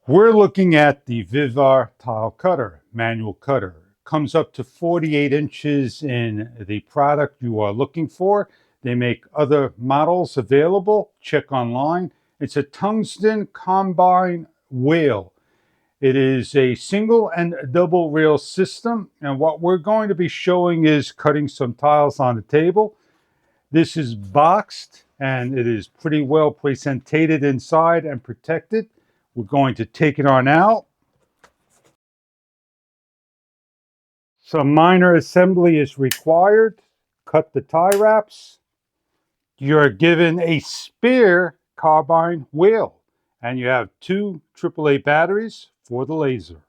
We're looking at the VEVOR tile cutter, manual cutter. Comes up to 48 inches in the product you are looking for. They make other models available. Check online. It's a tungsten combine wheel. It is a single and double reel system, and what we're going to be showing is cutting some tiles on the table. This is boxed and it is pretty well presentated inside and protected. We're going to take it on out. Some minor assembly is required. Cut the tie wraps. You're given a spare carbide wheel, and you have two AAA batteries for the laser.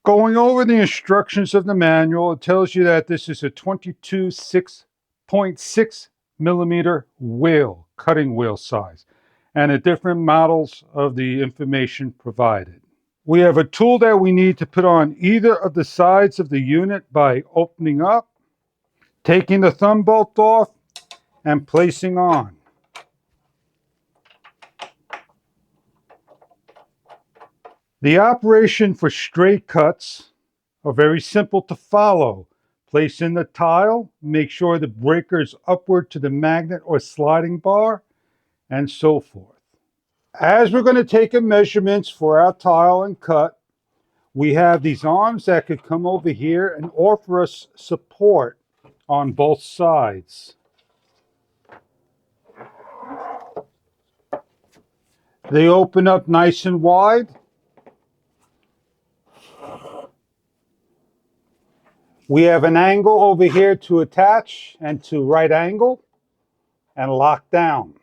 Going over the instructions of the manual, it tells you that this is a 22 6.6 millimeter wheel, cutting wheel size, and the different models of the information provided. We have a tool that we need to put on either of the sides of the unit by opening up, taking the thumb bolt off, and placing on. The operation for straight cuts are very simple to follow. Place in the tile, make sure the breaker is upward to the magnet or sliding bar, and so forth. As we're going to take measurements for our tile and cut, we have these arms that could come over here and offer us support on both sides. They open up nice and wide. We have an angle over here to attach and to right angle and lock down.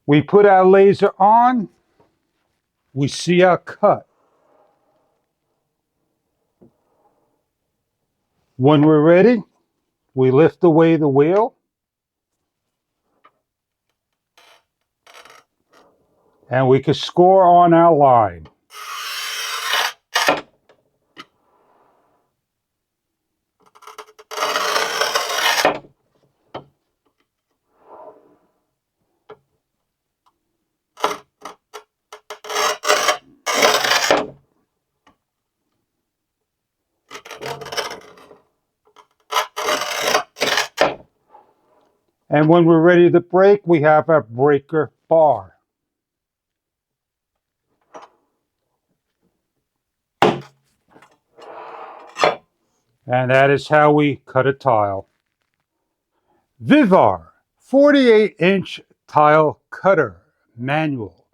We put our laser on, we see our cut. When we're ready, we lift away the wheel and we can score on our line. And when we're ready to break, we have our breaker bar. And that is how we cut a tile. VEVOR 48-inch tile cutter manual.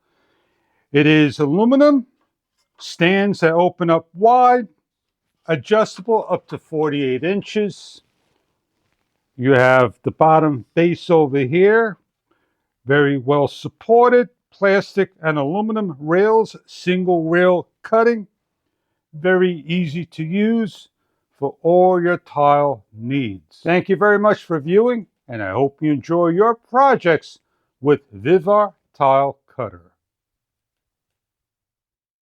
It is aluminum, stands that open up wide, adjustable up to 48 inches. You have the bottom base over here, very well supported, plastic and aluminum rails, single rail cutting, very easy to use for all your tile needs. Thank you very much for viewing, and I hope you enjoy your projects with VEVOR Tile Cutter.